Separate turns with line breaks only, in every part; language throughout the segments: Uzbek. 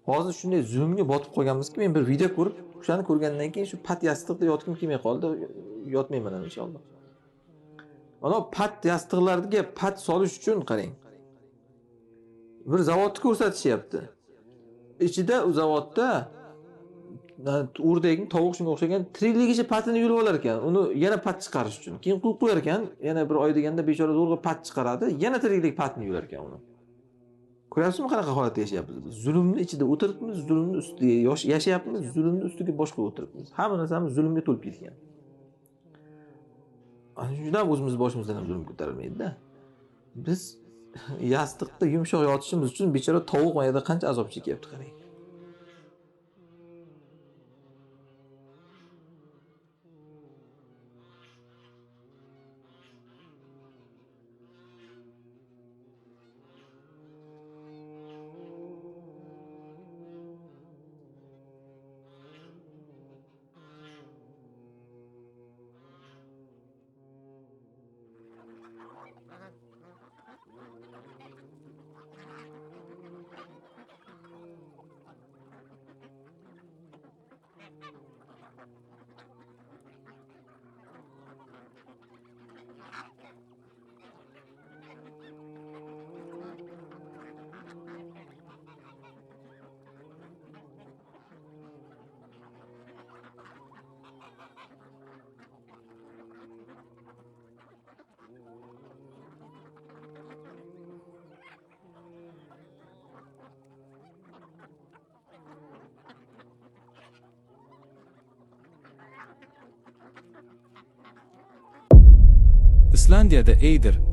Hozir shunday zulmga botib qolganmizki, men bir video ko'rib, o'shani ko'rgandan keyin shu pat yostiqda yotgim kelmay qoldi. Yotmayman ham inshaalloh. Mana pat yostiqlarga pat solish uchun qarang. Bir zavodni ko'rsatishyapti. Ichida u zavodda o'rdakning tovuq shunga o'xshagan tirikligicha patini yulib olar ekan. Uni yana pat chiqarish uchun. Keyin qo'yib qo'yar ekan, yana bir oy deganda bechora zo'rg'a pat chiqaradi, yana tiriklik patini yular ekan uni. Ko'ryapsizmi qanaqa holatda yashayapmiz biz? Zulmning ichida o'tiribmiz, zulmning ustida yashayapmiz, zulmning ustiga bosh qo'yib o'tiribmiz. Hamma narsamiz zulmga to'lib ketgan. Ana shundan o'zimiz boshimizdan ham zulm ko'tarilmaydi-da. Biz yostiqda yumshoq yotishimiz uchun bechora tovuq mayada qancha azob chekyapti qarang.
Islandiyada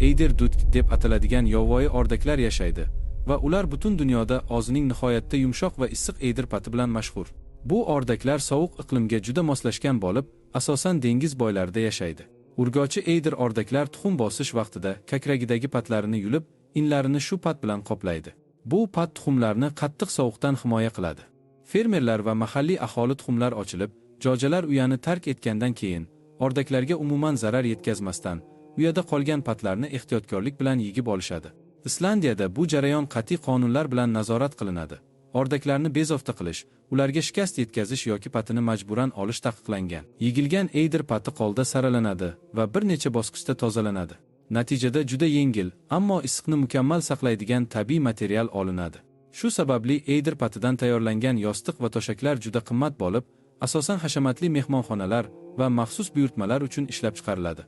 Eydir Dudk deb ataladigan yovvoyi o'rdaklar yashaydi va ular butun dunyoda o'zining nihoyatda yumshoq va issiq eydir pati bilan mashhur. Bu o'rdaklar sovuq iqlimga juda moslashgan bo'lib, asosan dengiz bo'ylarida yashaydi. Urg'ochi eydir o'rdaklar tuxum bosish vaqtida kakragidagi patlarini yulib, inlarini shu pat bilan qoplaydi. Bu pat tuxumlarni qattiq sovuqdan himoya qiladi. Fermerlar va mahalliy aholi tuxumlar ochilib, jo'jalar uyani tark etgandan keyin o'rdaklarga umuman zarar yetkazmasdan uyada qolgan patlarni ehtiyotkorlik bilan yigib olishadi. Islandiyada bu jarayon qat'iy qonunlar bilan nazorat qilinadi. O'rdaklarni bezovta qilish, ularga shikast yetkazish yoki patini majburan olish taqiqlangan. Yigilgan eydir pati qo'lda saralanadi va bir necha bosqichda tozalanadi. Natijada juda yengil, ammo issiqni mukammal saqlaydigan tabiiy material olinadi. Shu sababli eydir patidan tayyorlangan yostiq va to'shaklar juda qimmat bo'lib, asosan hashamatli mehmonxonalar va maxsus buyurtmalar uchun ishlab chiqariladi.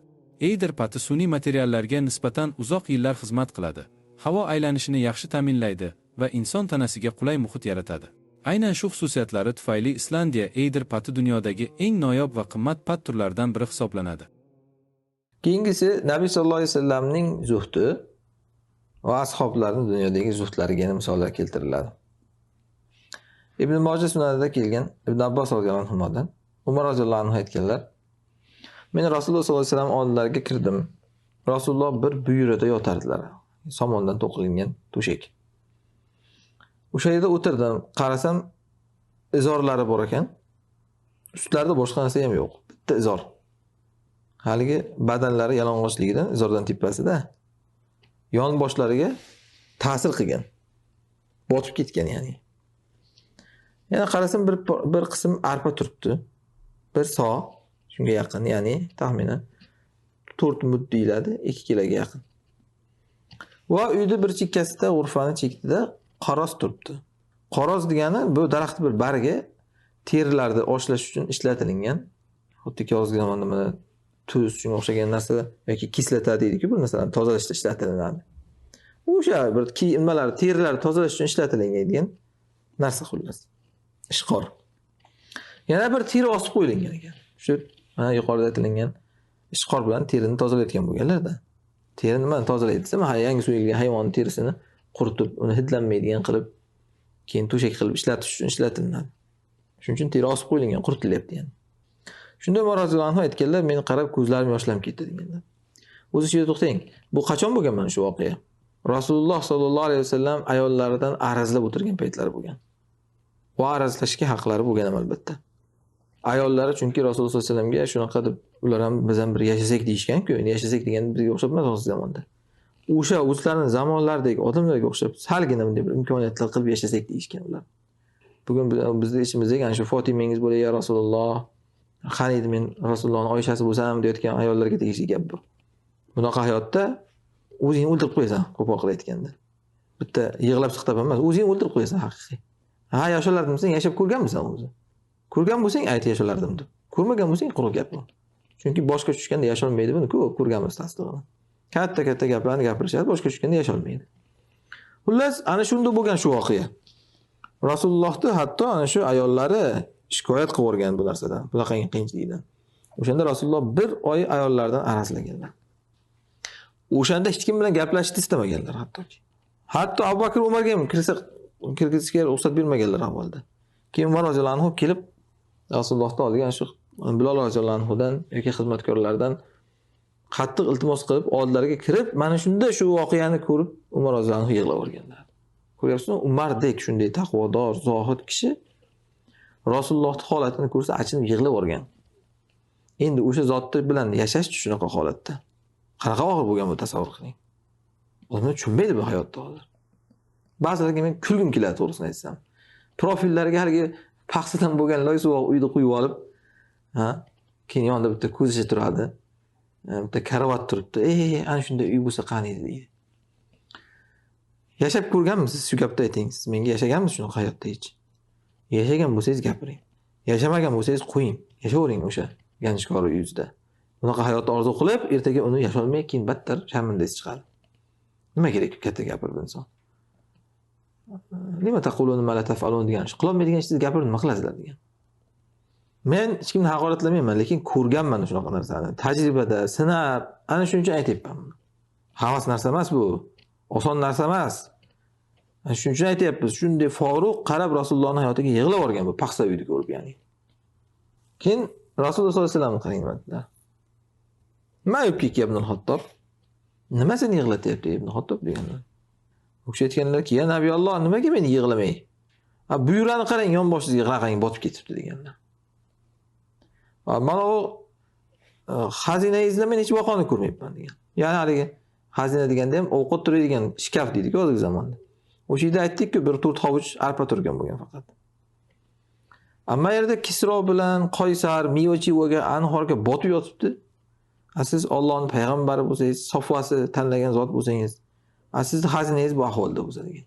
Eydir pati sun'iy materiallarga nisbatan uzoq yillar xizmat qiladi. Havo aylanishini yaxshi ta'minlaydi va inson tanasiga qulay muhit yaratadi. Aynan shu xususiyatlari tufayli Islandiya eydir pati dunyodagi eng noyob va qimmat pat turlaridan biri hisoblanadi.
Keyingisi Nabiy sallallohu alayhi vasallamning zuhdi va ashablarining dunyodagi zuhdlariga misollar keltiriladi. Ibn Majah sunanida kelgan Ibn Abbos roziyallohu anhudan Umar roziyallohu anhu aytganlar: Men Rasululloh sollallohu alayhi vasallam oldilariga kirdim. Rasululloh bir buyurada yotardilar. Somondan to'qilingan to'shak. O'sha yerda o'tirdim, qarasam izorlari bor ekan. Ustlarida boshqa narsa ham yo'q. Bitta izor. Haligi badanlari yalang'ochligidan izordan tepasida yon boshlariga ta'sir qilgan. Botib ketgan ya'ni. Yana qarasam bir qism arpa turibdi. Bir so shunga yaqin, ya'ni taxminan 4 mud deyiladi, 2 kiloga yaqin. Va uyda bir chekkasida, g'urfani chekida qaroz turibdi. Qaroz degani bu daraxt bir bargi terilarni oshlash uchun ishlatilgan. Xuddi yozgi zamonda mana tuz shunga o'xshagan narsa yoki kislota deydi-ku, bu narsalarni tozalashda ishlatiladi. O'sha bir nimalar terilarni tozalash uchun ishlatilgan narsa xullas. Ishqor. Yana bir teri osib qo'yilgan ekan. Shu mana yuqorida aytilgan ishqor bilan terini tozalayotgan bo'lganlarda. Terini nimani tozalaydi desam, yangi so'yilgan hayvon terisini quritib, uni hidlanmaydigan qilib, keyin to'shak qilib ishlatish uchun ishlatiladi. Shuning uchun teri osib qo'yilgan, quritilyapti yani. Shunda Umar roziyallohu anhu aytganlar, men qarab ko'zlarim yoshlanib ketdi deganlar. O'zi shu yerda to'xtang. Bu qachon bo'lgan mana shu voqea? Rasululloh sollallohu alayhi vasallam ayollaridan arazlab o'tirgan paytlari bo'lgan. Va arazlashga haqlari bo'lgan albatta. Ayollari chunki Rasululloh sollallohu alayhi vasallamga shunaqa deb ular ham biz ham bir yashasak deyishgan-ku. Endi yashasak degan bizga o'xshab emas hozirgi zamonda. O'sha o'zlarining zamonlaridagi odamlarga o'xshab salgina bunday bir imkoniyatlar qilib yashasak deyishgan ular. Bugun bizni ichimizda ana shu Fotimangiz bo'lay ya Rasululloh. Qaniydi men Rasulullohning Oyshasi bo'lsam deyotgan ayollarga tegishli gap bu. Bunaqa hayotda o'zingni o'ldirib qo'yasan, qo'pol qilib aytganda. Bitta yig'lab chiqtab emas, o'zingni o'ldirib qo'yasan haqiqiy. Ha, yashalardim sen yashab ko'rganmisan o'zi? Ko'rgan bo'lsang ayt yashalardim deb. Ko'rmagan bo'lsang quruq gap bu. Chunki boshqa tushganda yasholmaydi buni ko'p ko'rganmiz tasdig'ini. Katta gaplarni gapirishadi, boshqa tushganda yasholmaydi. Xullas, ana shunda bo'lgan shu voqea. Rasulullohni hatto ana shu ayollari shikoyat qilib o'rgan bu narsadan, bunaqangi qiyinchilikdan. O'shanda Rasululloh bir oy ayollardan araslaganlar. O'shanda hech kim bilan gaplashishni istamaganlar hattoki. Hatto Abu Bakr Umarga ham kirgizishga ruxsat bermaganlar avvalda. Keyin Umar roziyallohu anhu kelib Rasulullohning oldiga shu Bilol roziyallohu anhudan yoki xizmatkorlardan qattiq iltimos qilib oldilariga kirib, mana shunda shu voqeani ko'rib Umar roziyallohu anhu yig'lab o'rganlar. Ko'ryapsizmi? Umardek shunday taqvodor, zohid kishi Rasulullohning holatini ko'rsa achinib yig'lab o'rgan. Endi o'sha zotni bilan yashash shunaqa holatda. Qanaqa og'ir bo'lgan bu tasavvur qiling. Odamlar tushunmaydi bu hayotda hozir. Ba'zilarga men kulgim keladi to'g'risini aytsam. Profillariga haligi paxsadan bo'lgan loysuvoq uyda qo'yib olib, keyin yonida bitta ko'zicha turadi. Bitta karavot turibdi. Ana shunday uy bo'lsa qani edi deydi. Yashab ko'rganmisiz shu gapni ayting. Siz menga yashaganmisiz shunaqa hayotda hech? Yashagan bo'lsangiz gapiring. Yashamagan bo'lsangiz qo'ying. Yashavering o'sha ganjkor uyingizda. Bunaqa hayotni orzu qilib, ertaga uni yasholmay keyin battar sharmandangiz chiqadi. Nima kerak katta gapirdi inson? Nima taqulun ma la taf'alun degan. Qilolmaydigan ishni gapirib nima qilasizlar degan. Men hech kimni haqoratlamayman, lekin ko'rganman shunaqa narsani. Tajribada, sinab, ana shuning uchun aytayapman. Havas narsa emas bu. Oson narsa emas. Ana shuning uchun aytayapmiz. Shunday Foruq qarab Rasulullohning hayotiga yig'lab o'rgan bu paxsa uyni ko'rib ya'ni. Keyin Rasululloh sollallohu alayhi vasallam qarang dedilar. Ma yubkik ibn al-Hattob. Nima seni yig'latyapti ibn Hattob deganlar. U kishi aytganlarki, "Ya Nabiyulloh, nimaga meni yig'lamay? Buyurani qarang, yon boshingizga qanaqangi botib ketibdi" deganlar. Mana u xazinangizda men hech vaqoni ko'rmayapman degan. Ya'ni haligi xazina deganda ham ovqat turadigan shkaf deydi-ku hozirgi zamonda. O'sha yerda aytdik-ku, bir to'rt hovuch arpa turgan bo'lgan faqat. Amma yerda Kisro bilan Qoysar Miyochivoga anhorga botib yotibdi. Siz Allohning payg'ambari bo'lsangiz, safvasi tanlagan zot bo'lsangiz, sizni xazinangiz bu ahvolda bo'lsa degan.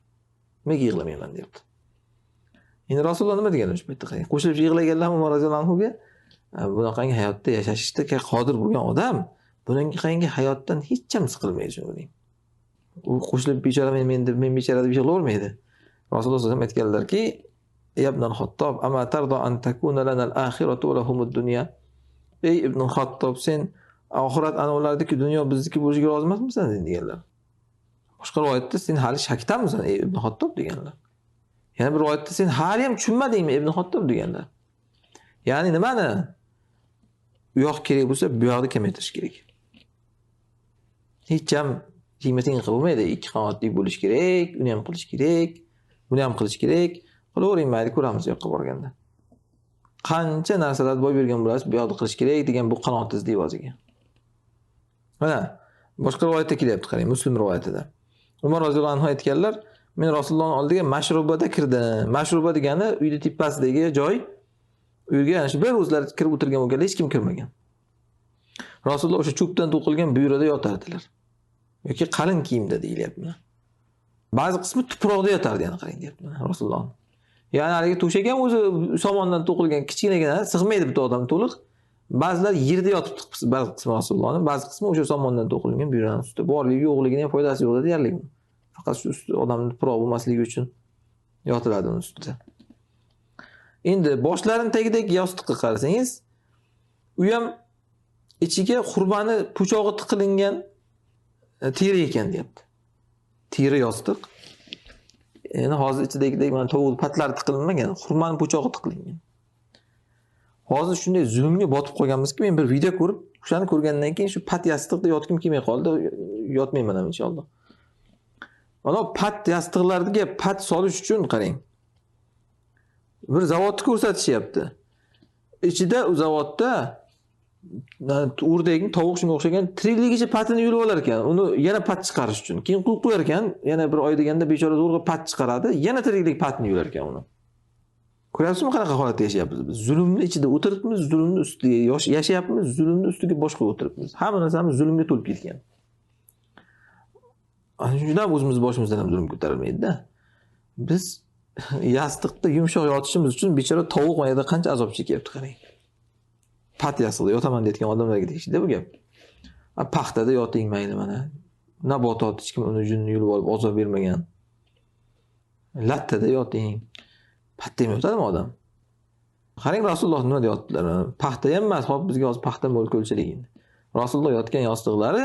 Nega yig'lamayman deyapti. Endi Rasululloh nima degan o'sha paytda qarang. Qo'shilib yig'laganlar Umar roziyallohu anhuga bunaqangi hayotda yashashga qodir bo'lgan odam bunaqangi hayotdan hech ham siqilmaydi shuni biling. U qo'shilib bechora men bechora deb yig'lavermaydi. Rasululloh sollallohu alayhi vasallam aytganlarki, ibn al-Hattob, ama tarda an takuna lana al-akhiratu wa lahum ad-dunya. Ey ibn al-Hattob, sen oxirat ana ulardagi dunyo bizniki bo'lishiga rozi emasmisan deganlar. Boshqa rivoyatda sen hali shakdamisan ey ibn Hattob deganlar. Yana bir rivoyatda sen hali ham tushunmadingmi ibn Hattob deganlar. Ya'ni nimani? U yoq kerak bo'lsa, bu yoqni kamaytirish kerak. Hech ham qiymating qilmaydi. Ikki qavatli bo'lish kerak, uni ham qilish kerak, buni ham qilish kerak. Qilavering, mayli ko'ramiz yoqqa borganda. Qancha narsalar boy bergan bo'lasiz, bu yoqni qilish kerak degan bu qanotingiz devoziga. Mana boshqa rivoyatda kelyapti, qarang, Muslim rivoyatida. Umar roziyallohu anhu aytganlar, men Rasulullohning oldiga mashrubada kirdim. Mashruba degani uyning tepasidagi joy. Uyga ana shu bir o'zlari kirib o'tirgan bo'lganlar, hech kim kirmagan. Rasululloh o'sha cho'pdan to'qilgan buyurada yotardilar. Yoki qalin kiyimda deyilyapti. Ba'zi qismi tuproqda yotardi, yana qarang deyapti Rasululloh. Ya'ni haligi to'shak ham o'zi somondan to'qilgan kichkinagina, sig'maydi bitta odam to'liq. Ba'zilar yerda yotibdi, ba'zi qismi Rasulullohning, ba'zi qismi o'sha somondan to'qilgan buyuraning ustida. Borligi yo'qligining ham foydasi yo'q deyarli. Faqat shu usti odamning tuproq bo'lmasligi uchun yotiladi uning ustida. Endi boshlarining tagidagi yostiqqa qarasangiz, u ham ichiga qurbani po'chog'i tiqilingan teri ekan deyapti. Teri yostiq. Endi hozir ichidagidek mana tovuq patlari tiqilinmagan, xurmani po'chog'i tiqilingan. Hozir shunday zulmga botib qolganmizki, men bir video ko'rib, o'shani ko'rgandan keyin shu pat yostiqda yotgim kelmay qoldi. Yotmayman ham inshaalloh. Mana pat yostiqlarga pat solish uchun qarang. Bir zavodni ko'rsatishyapti. Ichida u zavodda o'rdakning tovuq shunga o'xshagan trilligicha patini yulib olar ekan. Uni yana pat chiqarish uchun. Keyin qo'yar ekan, yana bir oy deganda bechora zo'rg'a pat chiqaradi, yana trillik patini yular ekan uni. Ko'ryapsizmi qanaqa holatda yashayapmiz biz? Zulmni ichida o'tiribmiz, zulmni ustiga yashayapmiz, zulmni ustiga boshqa o'tiribmiz. Hamma narsamiz zulmga to'lib ketgan. Ana shundan o'zimiz boshimizdan ham zulm ko'tarilmaydi-da. Biz yostiqda yumshoq yotishimiz uchun bechora tovuq mayda qancha azob chekyapti qarang. Pat yostiqda yotaman deyotgan odamlarga tegishli bu gap. Paxtada yoting mayli mana. Nabotot hech kim uni junni yulib olib azob bermagan. Lattada yoting. Paxta ham yotadimi odam? Qarang Rasululloh nima deyaptilar? Paxta ham emas, hop bizga hozir paxta mo'l ko'lchiligin. Rasululloh yotgan yostiqlari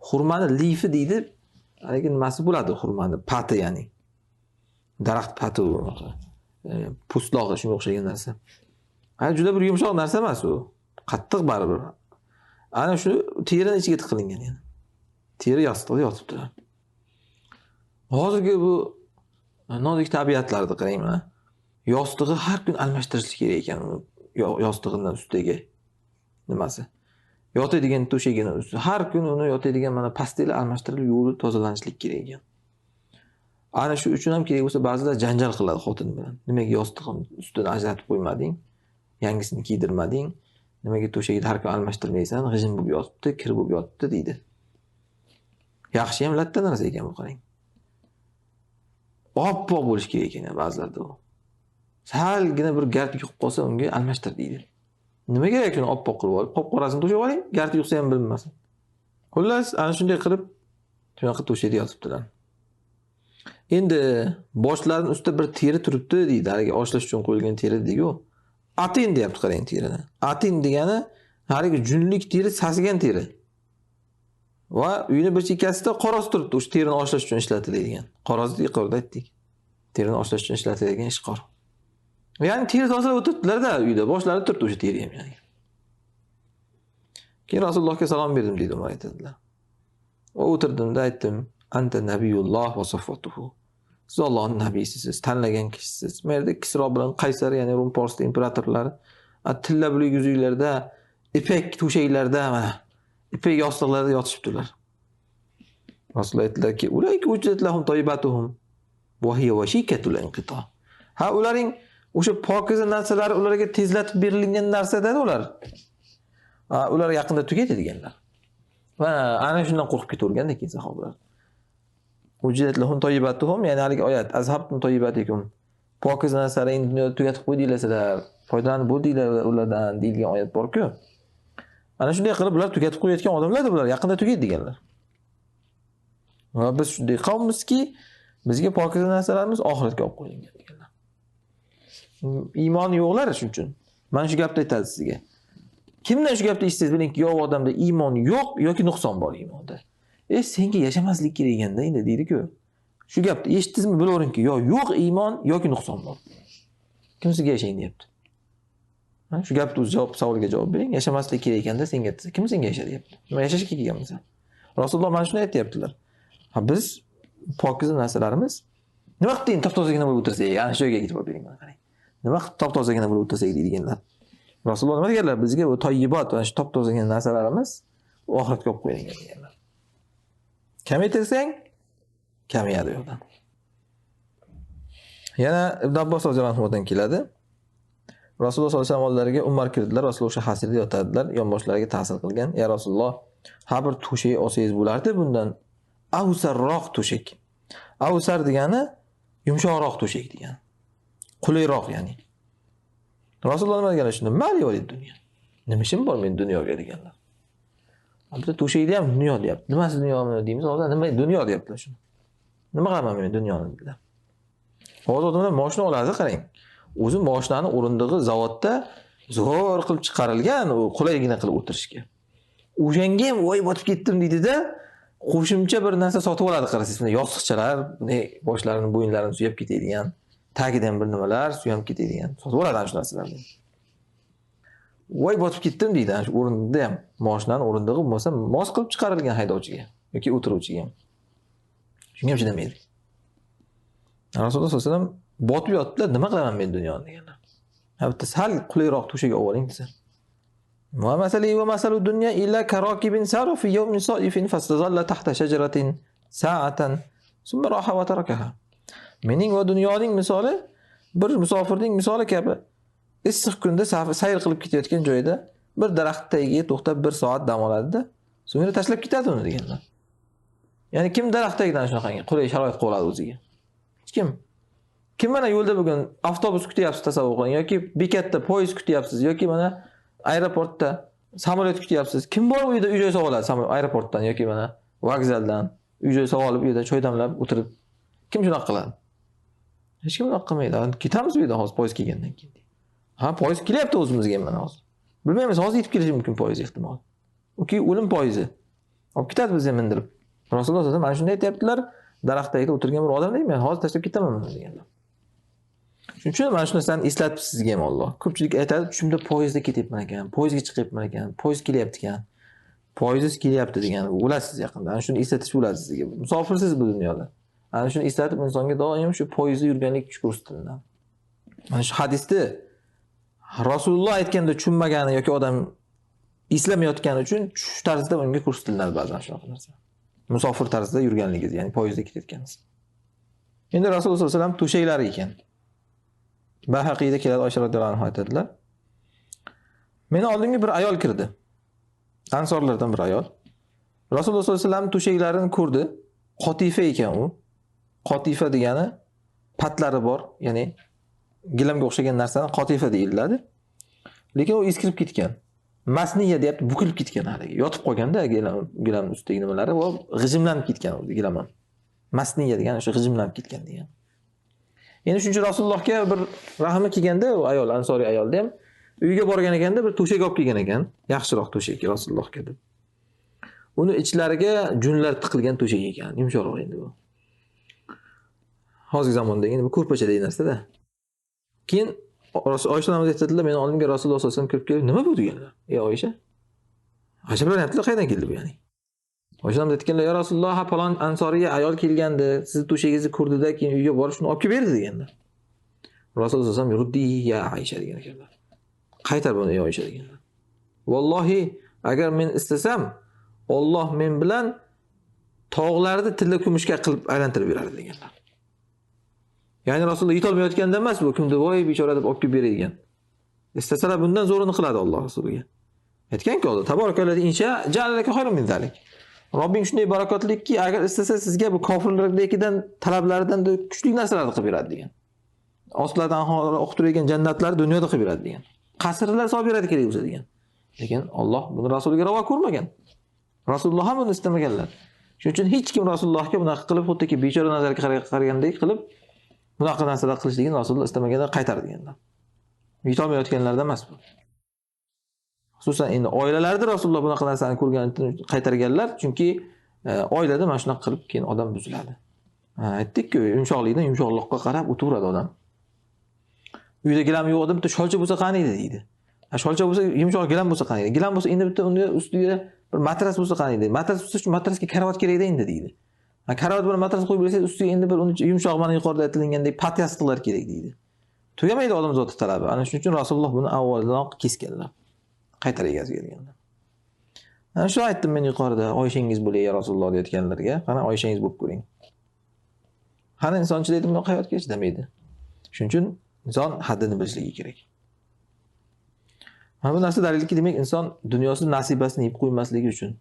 xurmani lifi deydi. Lekin nimasi bo'ladi xurmani? Pati ya'ni. Daraxt pati u. Pustlog'i shunga o'xshagan narsa. Ana juda bir yumshoq narsa emas u. Qattiq baribir. Ana shu terining ichiga tiqilingan yani. Teri yostiqda yotibdilar. Hozirgi bu nozik tabiatlarni qarang mana. Yostig'i har kun almashtirilishi kerak ekan yostig'idan ustiga nimasi. Yotadigan to'shagining ustida har kun uni yotadigan mana pasteli almashtirilib yuvilib tozalanishlik kerak ekan. Ana shu uchun ham kerak bo'lsa ba'zilar janjal qiladi xotin bilan. Nimaga yostig'im ustidan ajratib qo'ymading? Yangisini kiydirmading? Nimaga to'shagini har kun almashtirmaysan? G'ijim bo'lib yotibdi, kir bo'lib yotibdi deydi. Yaxshi ham latta narsa ekan bu qarang. Oppoq bo'lish kerak ekan ba'zilarda u. Salgina bir gard yuqib qolsa unga almashtir deydi. Nima kerak uni oppoq qilib olib, qop-qorasini to'shab oling, gard yuqsa ham bilinmasin. Xullas, ana shunday qilib shunaqa to'shayda yotibdilar. Endi boshlarining ustida bir teri turibdi deydi. Haligi oshlash uchun qo'yilgan teri deydi-ku. Atin deyapti qarang terini. Atin degani haligi junlik teri, sasigan teri. Va uyni bir chekkasida qoros turibdi, o'sha terini oshlash uchun ishlatiladigan. Qorosni yuqorida aytdik. Terini oshlash uchun ishlatiladigan ishqor. Ya'ni teri tozalab o'tiribdilar-da uyda, boshlari turibdi o'sha teri ham yani. Keyin Rasulullohga salom berdim deydi Umar aytadilar. O'tirdimda aytdim, anta nabiyulloh va safatuhu. Siz Allohning nabiyisiz, tanlagan kishisiz. Bu yerda Kisro bilan Qaysar, ya'ni Rum Pors imperatorlari tilla bulik yuzuklarda, ipak to'shaklarda mana ipak yostiqlarda yotishibdilar. Rasululloh aytdilarki, ulayka ujjatlahum toyibatuhum va hiya washikatul inqita. Ha, ularning o'sha pokiza narsalari ularga tezlatib berilgan narsa-da ular. Ular yaqinda tugaydi deganlar. Va ana shundan qo'rqib ketaverganda keyin sahobalar. Ujjatlahum toyibatuhum, ya'ni haligi oyat, azhabtum toyibatikum. Pokiza narsalarni dunyoda tugatib qo'ydinglar sizlar, foydalanib bo'ldinglar ulardan deyilgan oyat bor-ku. Ana shunday qilib ular tugatib qo'yayotgan odamlar-da bular, yaqinda tugaydi deganlar. Va biz shunday qavmmizki, bizga pokiza narsalarimiz oxiratga olib qo'yilgan deganlar. Iymoni yo'qlar shuning uchun. Mana shu gapni aytadi sizga. Kimdan shu gapni eshitsangiz bilingki, yo odamda iymon yo'q yoki nuqson bor iymonda. Senga yashamaslik kerak ekanda endi deydi-ku. Shu gapni eshitdingizmi bilavering-ki, yo yo'q iymon yoki nuqson bor. Kim sizga yashaying deyapti. Shu gapni o'z savolga javob bering. Yashamaslik kerak ekanda senga desa, kim senga yasha deyapti? Nima yashashga kelganmisan? Rasululloh mana shuni aytayaptilar. Biz pokiza narsalarimiz nima qilib top-tozagina bo'lib o'tirsak, ana shu yerga yetib bering mana qarang. Nima qilib top-tozagina bo'lib o'tirsak deydiganlar. Rasululloh nima deganlar? Bizga bu toyibot va shu top-tozagina narsalarimiz oxiratga olib qo'yilgan deganlar. Kamaytirsang, kamayadi yo'qdan. Yana Ibn Abbos roziyallohu anhudan keladi. Rasululloh sollallohu alayhi vasallam oldilariga Umar kirdilar. Rasululloh o'sha hasirda yotadilar. Yonboshlariga ta'sir qilgan. Ya Rasululloh, har bir to'shak olsangiz bo'lardi bundan. Avsarroq to'shak. Avsar degani yumshoqroq to'shak degani. Qulayroq ya'ni. Rasululloh nima deganlar shunda? Mali va dunyo. Nima ishim bor men dunyoga deganlar. Bitta to'shakda ham dunyo deyapti. Nimasi dunyoni deymiz? Hozir nima dunyo deyaptilar shuni. Nima qilaman men dunyoni dedilar. Hozir odamlar mashina oladi, qarang. O'zi mashinani o'rindig'i zavodda zo'r qilib chiqarilgan, u qulaygina qilib o'tirishga. O'shanga ham voy botib ketdim deydi-da, qo'shimcha bir narsa sotib oladi qarasangiz, yostiqchalar, boshlarini, bo'yinlarini suyab ketadigan, tagidan bir nimalar suyab ketadigan, sotib oladi ana shu narsalarni. Voy botib ketdim deydi, ana shu o'rinda ham mashinani o'rindig'i bo'lmasa, mos qilib chiqarilgan haydovchiga yoki o'tiruvchiga ham. Shunga ham chidamaydi. Rasululloh sollallohu alayhi vasallam botib yotibdilar, nima qilaman men dunyoni deganlar. Bitta sal qulayroq to'shak olib oling desa. Va masali va masalu dunya illa karakibin saru fi yawmin sa'ifin fastazalla tahta shajaratin sa'atan summa raha wa tarakaha. Mening va dunyoning misoli Bir musofirning misoli kabi issiq kunda sayr qilib ketayotgan joyda bir daraxt tagiga to'xtab 1 soat dam oladida, so'ngra tashlab ketadi uni deganlar. Ya'ni kim daraxt tagidan shunaqangi qulay sharoit qo'ladi o'ziga? Hech kim. Kim mana yo'lda bugun avtobus kutyapsiz tasavvur qiling yoki bekatda poyezd kutyapsiz yoki mana aeroportda samolyot kutyapsiz. Kim bor u yerda uy-joy sog'oladi aeroportdan yoki mana vokzaldan uy-joy sog'olib u yerda choy damlab o'tirib kim shunaqa qiladi? Hech kim unaqa qilmaydi. Ketamiz bu yerdan hozir poyezd kelgandan keyin. Ha, poyezd kelyapti o'zimizga ham mana hozir. Bilmaymiz, hozir yetib kelishi mumkin poyezd ehtimol. Uki o'lim poyezi. Olib ketadi bizni mindirib. Rasululloh sollallohu alayhi vasallam mana shunday aytayaptilar. Daraxt tagida o'tirgan bir odam deyman, hozir tashlab ketaman deganlar. Shuning uchun mana shu narsani eslatib sizga ham Alloh. Ko'pchilik aytadi, tushimda poyezdda ketyapman ekan, poyezdga chiqyapman ekan, poyezd kelyapti ekan. Poyezd kelyapti degan o'lasiz yaqinda. Ana shuni eslatish bo'ladi sizga. Musofirsiz bu dunyoda. Ana shuni eslatib insonga doim shu poyezdda yurganlik kuch ko'rsatiladi. Mana shu hadisni Rasululloh aytganda tushunmagani yoki odam eslamayotgani uchun shu tarzda unga ko'rsatiladi ba'zan shunaqa narsa. Musofir tarzda yurganligingiz, ya'ni poyezdda ketayotganingiz. Endi Rasululloh sollallohu alayhi vasallam to'shaklari ekan. Bahaqiyda keladi, Oysha radhiyallohu anha aytadilar. Meni oldimga bir ayol kirdi. Ansorlardan bir ayol. Rasululloh sollallohu alayhi vasallam to'shaklarini ko'rdi. Qotifa ekan u. Qotifa degani patlari bor, ya'ni gilamga o'xshagan narsani qotifa deyiladi. Lekin u eskirib ketgan. Masniya deyapti, bukilib ketgan haligi. Yotib qolganda gilamning ustidagi nimalari va g'ijimlanib ketgan u gilam. Masniya degani o'sha g'ijimlanib ketgan degan. Endi shuncha Rasulullohga bir rahmi kelganda, u ayol, ansoriy ayolda ham uyga borgan ekanda bir to'shak olib kelgan ekan, yaxshiroq to'shak Rasulullohga deb. Uni ichlariga junlar tiqilgan to'shak ekan, yumshoqroq endi bu. Hozirgi zamondagi bu ko'rpachadagi narsa-da. Keyin Oysha onamiz aytadilar, meni oldimga Rasululloh sollallohu alayhi vasallam kirib kelib, nima bu deganlar. Ey Oysha, ajablanyaptilar, qayerdan keldi bu ya'ni? Oysha onamiz aytganlar, ya Rasululloh, ha falon ansoriy ayol kelgandi, sizni to'shagingizni ko'rdida, keyin uyga borib shuni olib kelib berdi deganlar. Rasululloh sollallohu alayhi vasallam yurdi ya Oysha degan ekanlar. Qaytar buni ey Oysha deganlar. Vallohi agar men istasam, Alloh men bilan tog'larni tilla kumushga qilib aylantirib beradi deganlar. Ya'ni Rasululloh yetolmayotganda emas bu, kimdir voy bechora deb olib kelib beradigan. Istasalar bundan zo'rini qiladi Alloh Rasuliga. Aytgan-ku Alloh tabarakallohu insha ja'alaka khayran min zalik. Robbing shunday barakotlikki, agar istasa sizga bu kofirlardagidan talablaridan kuchli narsalarni qilib beradi degan. Ostlardan oqib turadigan jannatlar dunyoda qilib beradi degan. Qasrlar solib beradi kerak bo'lsa degan. Lekin Alloh buni Rasuliga ravo ko'rmagan. Rasululloh ham buni istamaganlar. Shuning uchun hech kim Rasulullohga bunaqa qilib, xuddiki bechora nazarga qaragandek qilib bunaqa narsalar qilishligini Rasululloh istamaganlar qaytar deganlar. Yetolmayotganlarda emas bu. Xususan endi oilalarda Rasululloh bunaqa narsani ko'rganini qaytarganlar, chunki oilada mana shunaqa qilib keyin odam buziladi. Aytdik-ku, yumshoqlikdan yumshoqlikqa qarab o'taveradi odam. Uyda gilam yo'q odam bitta sholcha bo'lsa qani edi deydi. Sholcha bo'lsa, yumshoq gilam bo'lsa qani edi. Gilam bo'lsa endi bitta uni ustiga bir matras bo'lsa qani edi. Matras bo'lsa shu matrasga karavot kerak endi deydi. Karavot bilan matras qo'yib bersangiz ustiga endi bir uni yumshoq mana yuqorida aytilgandek pat yostiqlar kerak deydi. Tugamaydi odam zoti talabi. Ana shuning uchun Rasululloh buni avvalroq kesganlar. Qaytar egasiga deganlar. Ana shu aytdim men yuqorida, Oyshangiz bo'lay ya Rasululloh deyotganlarga, qani Oyshangiz bo'lib ko'ring. Qani insonchilik bunday hayotga chidamaydi. Shuning uchun inson haddini bilishligi kerak. Mana bu narsa dalilki, demak inson dunyosida nasibasini yeb qo'ymasligi uchun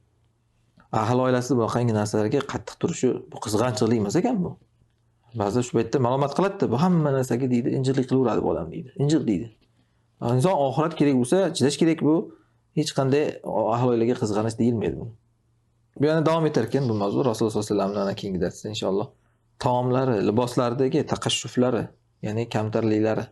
ahli oilasida bunaqangi narsalarga qattiq turishi bu qizg'anchiqlik emas ekan bu. Ba'zi shu paytda ma'lumot qiladi, bu hamma narsaga deydi, injiqlik qilaveradi bu odam deydi. Injiq deydi. Inson oxirat kerak bo'lsa, chidash kerak bu. Hech qanday ahli oilaga qizg'anish deyilmaydi bu. Bu yana davom etar ekan bu mavzu Rasululloh sollallohu alayhi vasallamning keyingi darsda inshaalloh taomlari, liboslardagi taqashshuflari, ya'ni kamtarliklari